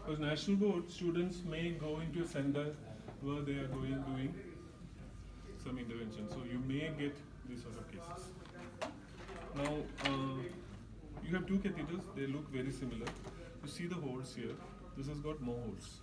Because national board students may go into a center where they are doing some intervention. So you may get these sort of cases. Now you have two catheters. They look very similar. You see the holes here. This has got more holes.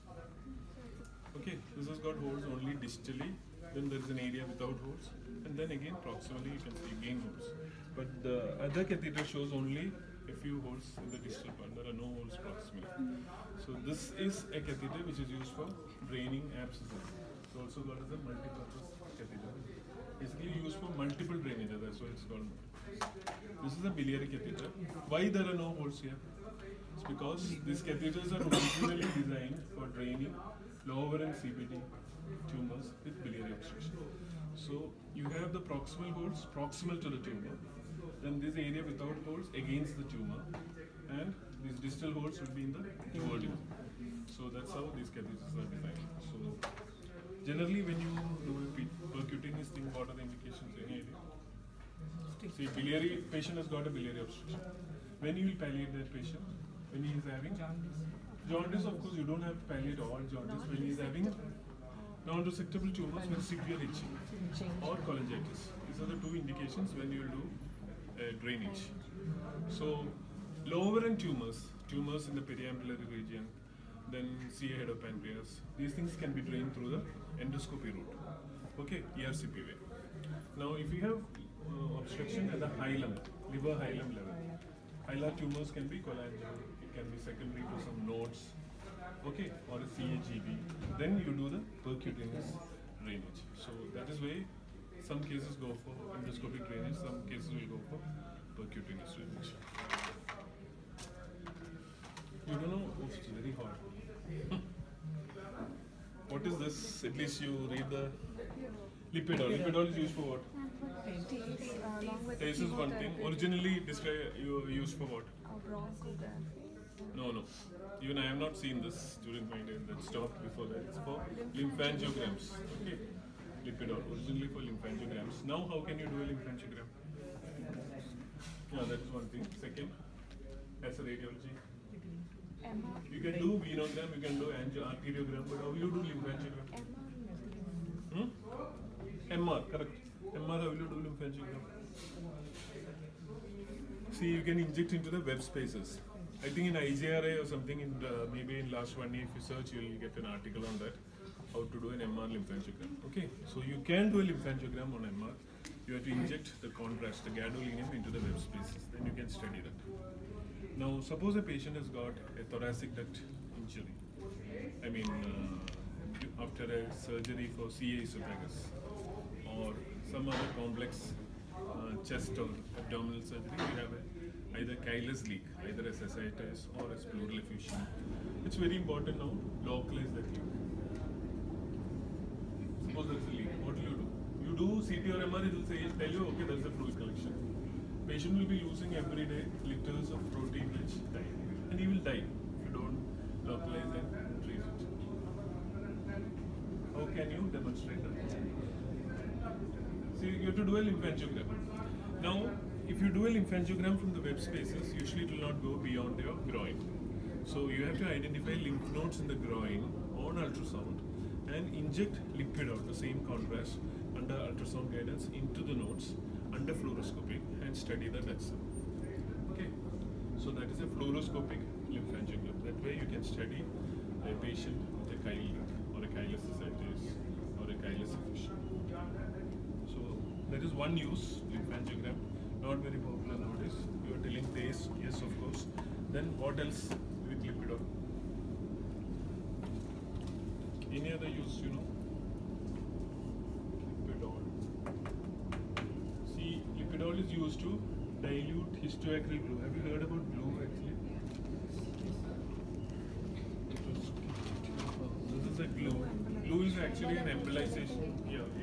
Okay, this has got holes only distally. Then there is an area without holes, and then again proximally you can see again holes. But the other catheter shows only a few holes in the distal part. There are no holes proximally. So this is a catheter which is used for draining abscesses. It's also called as a multi-purpose catheter. Basically used for multiple drainage. That's why it's called. This is a biliary catheter. Why there are no holes here? It's because these catheters are originally designed for draining lower and CBD tumors with biliary obstruction. So you have the proximal holes proximal to the tumor, then this area without holes against the tumor, and these distal holes will be in the duodenum. So that's how these catheters are designed. So generally when you do a percutaneous thing, what are the indications? Any idea? See, biliary patient has got a biliary obstruction. When you will palliate that patient? When he is having jaundice, of course, you don't have to palliate all jaundice. When he is having non-resectable tumors with severe itching or cholangitis. These are the two indications when you will do drainage. So, lower end tumors in the periampullary region, then CA head of pancreas, these things can be drained through the endoscopy route. Okay, ERCP way. Now, if you have obstruction at the hilum, liver hilum level, hilar tumors can be cholangio, it can be secondary to some nodes, okay, or a CAGB. Then you do the percutaneous drainage. So that is why some cases go for endoscopic drainage, some cases will go for percutaneous drainage. You don't know? Oh, it's very hard. What is this? At least you read the lipidol. Lipidol is used for what? Taste is one thing. Originally, you used for what? No. Even I have not seen this during my day. That stopped before that. It's for lymphangiograms. Okay. Lipidol. Originally for lymphangiograms. Now, how can you do a lymphangogram? Yeah, that is one thing. Second, as a radiology. You can do venogram, you can do arteriogram, but how will you do lymphangogram? MR, correct. MR, how will you do lymphangogram? See, you can inject into the web spaces. I think in IJRA or something, maybe in last 1 year, if you search, you will get an article on that, how to do an MR lymphangiogram. Okay, so you can do a lymphangiogram on MR. You have to inject the contrast, the gadolinium into the web spaces. Then you can study that. Now, suppose a patient has got a thoracic duct injury. I mean, after a surgery for CA esophagus or some other complex chest or abdominal surgery, we have either chylous leak, either as ascites or as pleural effusion. It's very important now, localize that leak. Suppose there's a leak, what will you do? You do CT or MR, it will tell you, okay, there's a fluid collection. Patient will be losing every day liters of protein-rich diet, and he will die if you don't localize and trace it. How can you demonstrate that? See, you have to do a lymphangiogram. Now, if you do a lymphangiogram from the web spaces, usually it will not go beyond your groin. So you have to identify lymph nodes in the groin on ultrasound and inject lipidol, the same contrast, under ultrasound guidance into the nodes under fluoroscopy and study the duct cell. Okay, so that is a fluoroscopic lymphangiogram. That way you can study a patient with a chyle leak or a chylous ascites or a chylous effusion. So that is one use, lymphangiogram, not very popular nowadays. You are telling taste, yes of course. Then what else with lipidol? Any other use, you know? Lipidol is used to dilute histoacryl glue. Have you heard about glue actually? This is a glue. Glue is actually an embolization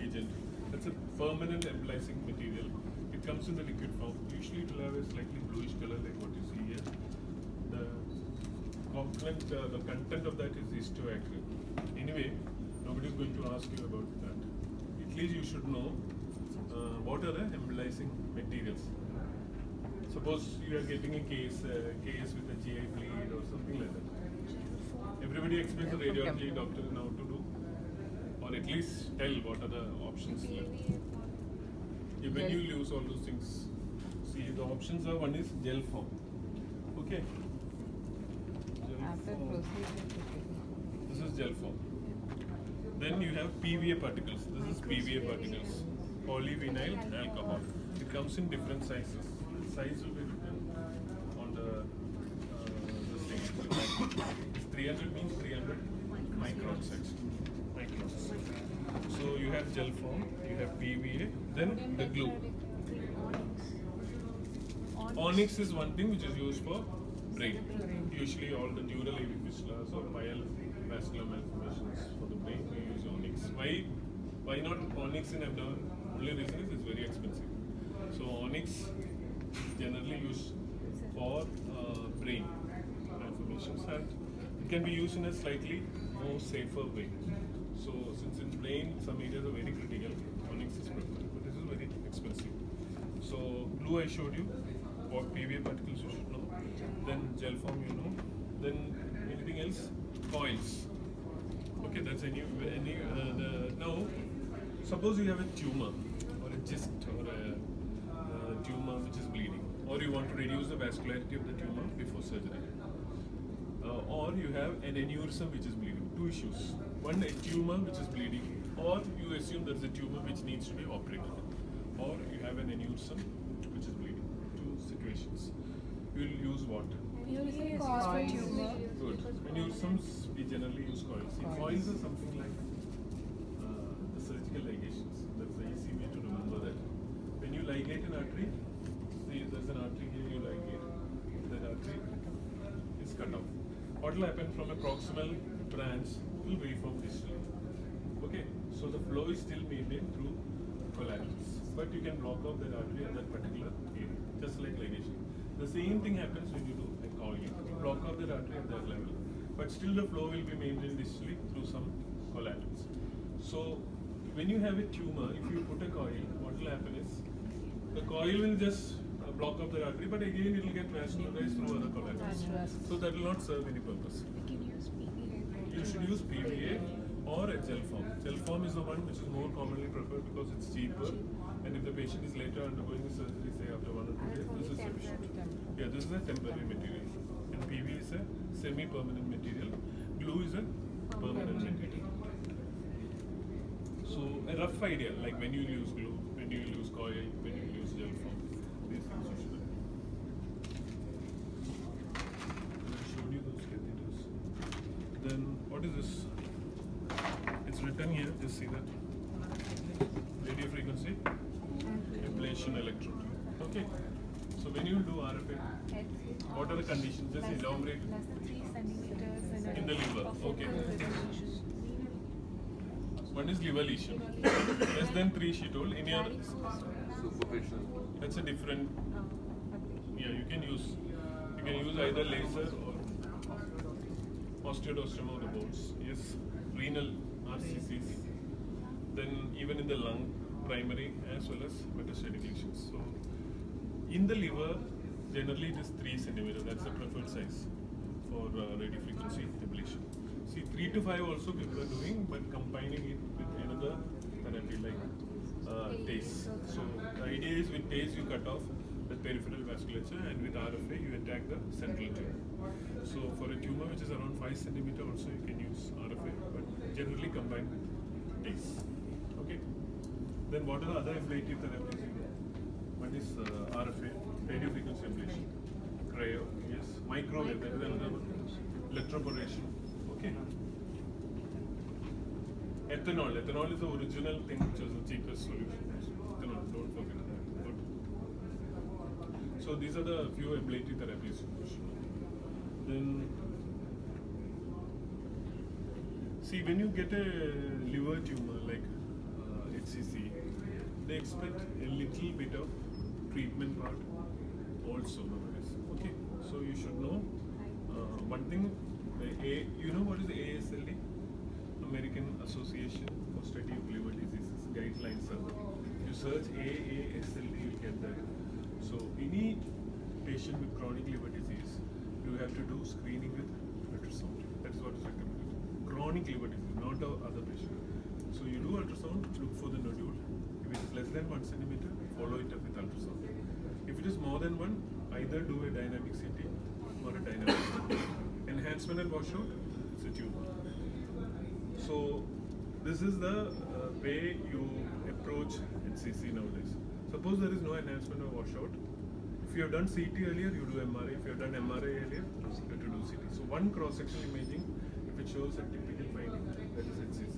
agent. That's a permanent embolizing material. It comes in the liquid form. Usually it will have a slightly bluish color like what you see here. The content of that is histoacryl. Anyway, nobody is going to ask you about that. At least you should know what are the embolizing materials. Suppose you are getting a case with a GI bleed or something like that. Everybody expects the radiology doctor now to do, or at least tell what are the options left. When you use all those things, see the options are, one is gel form. Okay. Gel form. This is gel form. Then you have PVA particles. This is PVA particles. Polyvinyl alcohol. It comes in different sizes. Size will be written on the this thing. 300 means 300 micron size. Microns. So you have gel form, you have PVA, then the glue. Onyx is one thing which is used for brain. Usually all the neural AV fistulas or vascular malformations for the brain, we use onyx. Why not onyx in abdomen? Only reason is it's very expensive. So onyx is generally used for brain malformations, and it can be used in a slightly more safer way. So since in brain some areas are very critical, onyx is preferred, but this is very expensive. So glue I showed you, what PVA particles you should know, then gel form you know, then anything else? Coils. Okay, that's now suppose you have a tumor or a cyst or a tumor which is bleeding, or you want to reduce the vascularity of the tumor before surgery, or you have an aneurysm which is bleeding. Two issues. One, a tumor which is bleeding, or you assume there is a tumor which needs to be operated, or you have an aneurysm which is bleeding. Two situations. You will use what? Good. Aneurysms, we generally use coils. See, coils are something like the surgical ligations. That's the easy way to remember that. When you ligate an artery, see there's an artery here, you ligate. That artery is cut off. What will happen from a proximal branch will be from distal. Okay, so the flow is still maintained through collaterals, but you can block off that artery at that particular area, just like ligation. The same thing happens when you do a coil. You block off that artery at that level, but still the flow will be maintained distally through some collaterals. So when you have a tumor, if you put a coil, what will happen is the coil will just block up the artery, but again it will get vascularized through other collaterals. So that will not serve any purpose. You should use PVA or a gel form. Gel form is the one which is more commonly preferred because it's cheaper, and if the patient is later undergoing the surgery, say after 1 or 2 days, this is sufficient. Yeah, this is a temporary material, and PVA is a semi-permanent material. Glue is a permanent material. So a rough idea, like when you use glue, when you use coil, when you use gel form, these things you should know. I showed you those catheters. Then what is this? It's written here, just see that. Radio frequency ablation electrode. Okay. So when you do RFA, what are the conditions? Just elaborate. In the liver. Okay. One is liver lesion. Less than 3 she told. In your superficial. That's a different. Yeah, you can use either laser or osteodostroma of the bones. Yes, renal RCCs. Then even in the lung, primary as well as metastatic lesions. So in the liver, generally it is 3 centimeter. That's the preferred size for radiofrequency ablation. See, 3 to 5 also people are doing, but combining it with another therapy like TACE. So the idea is with TACE you cut off the peripheral vasculature, and with RFA you attack the central tumor. So for a tumor which is around 5 centimeter also you can use RFA, but generally combined with TACE. Okay. Then what are the other ablative therapies you know? One is RFA, radiofrequency ablation, cryo, yes, microwave, that is another one, electroporation, okay. Ethanol is the original thing which was the cheapest solution. Ethanol, don't forget that. Good. So these are the few ablative therapies you should know. Then, see, when you get a liver tumor like HCC, they expect a little bit of treatment part also nowadays. Okay, so you should know one thing. You know what is the AASLD? American Association for Study of Liver Diseases guidelines are there. You search AASLD, you'll get that. So any patient with chronic liver disease, you have to do screening with ultrasound. That is what is recommended. Chronic liver disease, not the other patient. So you do ultrasound, look for the nodule. If it is less than 1 centimeter, follow it up with ultrasound. If it is more than 1, either do a dynamic CT or a dynamic CT. Enhancement and washout, it's a tumor. So this is the way you approach HCC nowadays. Suppose there is no enhancement or washout. If you have done CT earlier, you do MRI. If you have done MRI earlier, you have to do CT. So one cross-sectional imaging, if it shows a typical finding, that is HCC.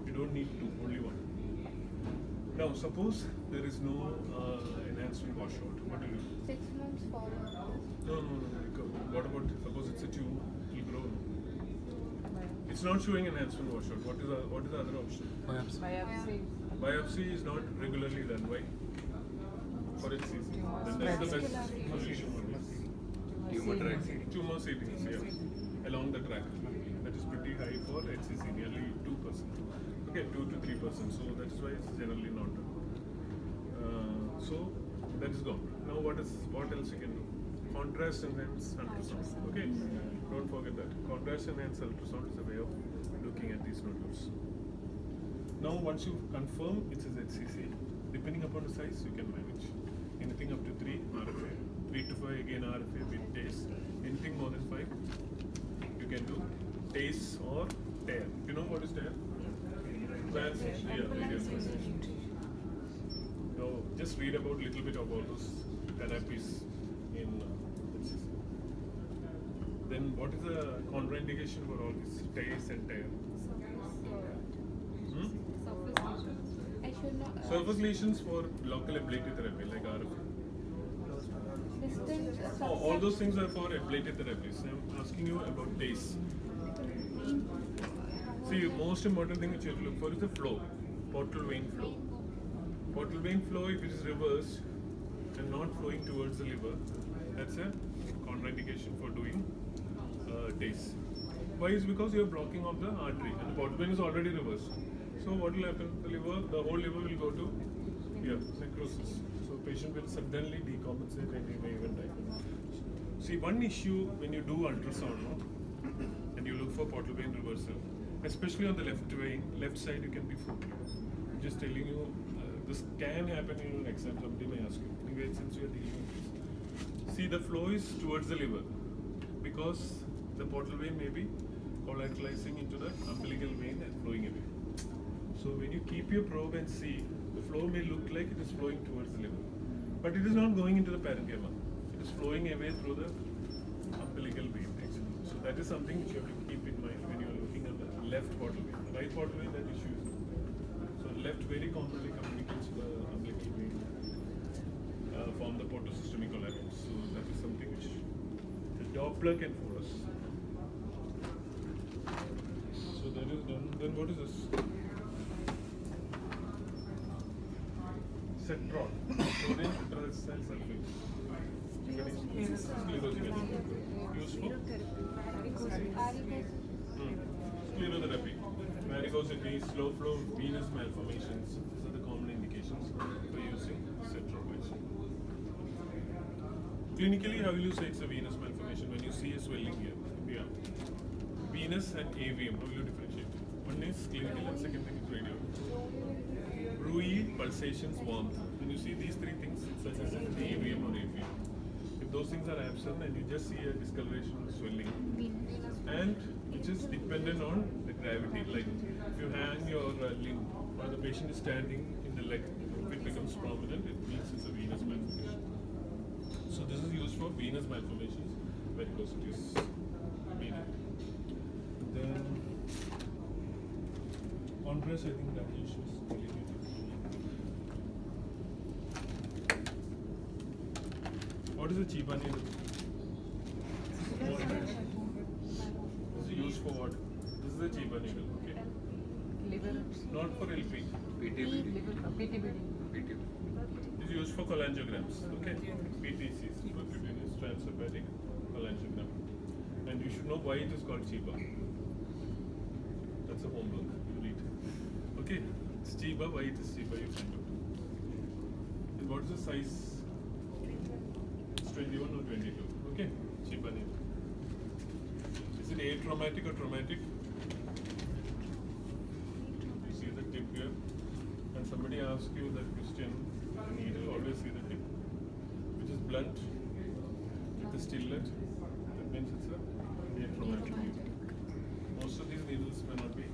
You don't need two, only one. Now suppose there is no enhancement washout. What do you do? 6 months follow-up. No. What about, suppose it's a tumor, it will grow. It's not showing enhancement washout. What is the other option? Biopsy. Biopsy is not regularly done. Why? For HCC. Then that's the best solution for this. Tumor track. Tumor seedings, yeah, along the track. That is pretty high for HCC, nearly 2%. Okay, 2 to 3%. So that is why it's generally not done. So that is gone. Now what else you can do? Contrast enhanced ultrasound. Okay, don't forget that. Contrast enhanced ultrasound is a way of looking at these nodules. Now once you confirm it is HCC, depending upon the size you can manage. Anything up to 3 RFA, 3 to 5 again RFA with TACE. Anything more than 5 you can do TACE or TARE. You know what is TARE? Advanced radio frequency. Now just read about little bit of all those therapies in HCC. Then what is the contraindication for all this TACE and TARE? I should not. Surface lesions for local ablative therapy like RFA. Distant. All those things are for ablative therapies. I'm asking you about TACE. See, most important thing which you have to look for is the flow, portal vein flow. Portal vein flow, if it is reversed and not flowing towards the liver, that's a contraindication for doing TACE. Why? Is because you are blocking of the artery and the portal vein is already reversed. So what will happen? The whole liver will go to necrosis. So patient will suddenly decompensate and he may even die. See, one issue when you do ultrasound, no? And you look for portal vein reversal, especially on the left side you can be fooled. I'm just telling you, this can happen in an exam, somebody may ask you. Anyway, since you are dealing with this. See, the flow is towards the liver because the portal vein may be collateralizing into the umbilical vein and flowing away. So when you keep your probe and see, the flow may look like it is flowing towards the liver. But it is not going into the parenchyma. It is flowing away through the umbilical vein actually. So that is something which you have to keep in mind when you are looking at the left portal vein. The right portal vein, that issue is not. So left very commonly communicates to the umbilical vein, form the portosystemic collaterals. So that is something which the Doppler can for us. So that is done. Then what is this? Cetron, sodium tetracyl sulfate. Used for sclerotherapy, varicosity, slow flow, venous malformations. These are the common indications for using cetron. Clinically, how will you say it's a venous malformation when you see a swelling here? Yeah. Venous and avium, how will you differentiate? One is clinical and second thing is radio. Bruit, pulsations, warmth. When you see these three things, it's such as the avium or avium. If those things are absent and you just see a discoloration or swelling, and which is dependent on the gravity, like if you hang your limb or the patient is standing in the leg, if it becomes prominent, it means it's a venous malformation. So this is used for venous malformations, varicosities, vena. Then contrast, I think that issue is deleted. What is a Chiba needle? This is used for what? This is a Chiba needle, okay? Liver. Not for LP. PTBD. PTBD. PTBD. It is used for cholangiograms, okay? PTCs, percutaneous transhepatic cholangiogram. And you should know why it is called Chiba. That's a homework, you read. Okay, it's Chiba, why it is Chiba, you find out. And what is the size? It's 21 or 22, okay? Chiba needle. Is it traumatic or traumatic? You see the tip here. And somebody asks you that question, the needle, always see the tip, which is blunt, with the stillet. That means it's a traumatic needle. Most of these needles may not be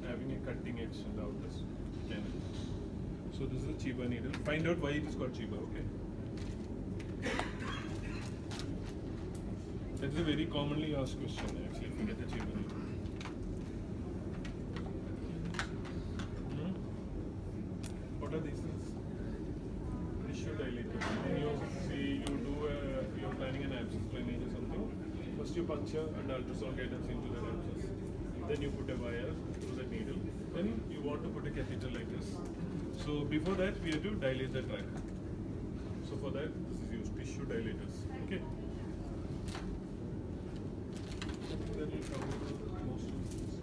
having a cutting edge in the outer channel. So this is a Chiba needle. Find out why it is called Chiba, okay? That's a very commonly asked question actually, if you get the Chiba needle. What are these things? Tissue dilator. When you see you're planning an abscess drainage or something, first you puncture and ultrasound guidance into the abscess. Then you put a wire through the needle. Then you want to put a catheter like this. So before that, we have to dilate the tract. So for that, this is used, tissue dilators. Okay. Then you cover most of this.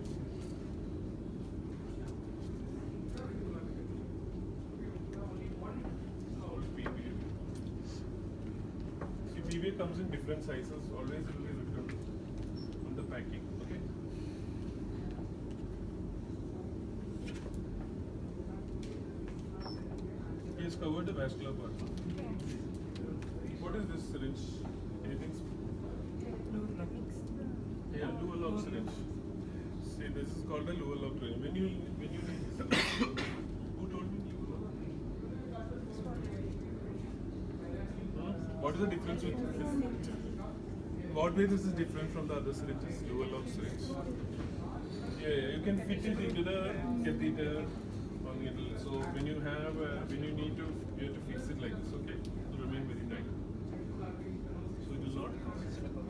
PVA. See, PVA comes in different sizes. Always it will be written on the packing. Okay. He has covered the vascular part. What is this syringe? Anything? Yeah, Luer lock syringe. See, this is called a Luer lock syringe. When you read this, who told me Luer lock? What is the difference with this? What way this is different from the other syringes? Luer lock syringe. Yeah, you can fit it into the catheter. So when you have, when you need to, you have to fix it like this, okay? It will remain very tight. So it will not.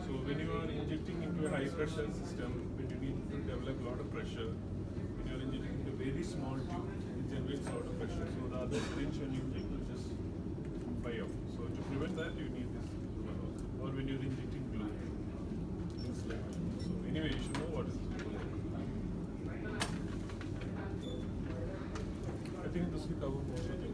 So when you are injecting into a high pressure system, when you need to develop a lot of pressure, when you are injecting into a very small tube, it generates a lot of pressure. So the other syringe when you inject will just fly out. So to prevent that, you need this one also. Or when you are injecting glue, things like that. So anyway, you should know what is glue like. I think this will cover most of it.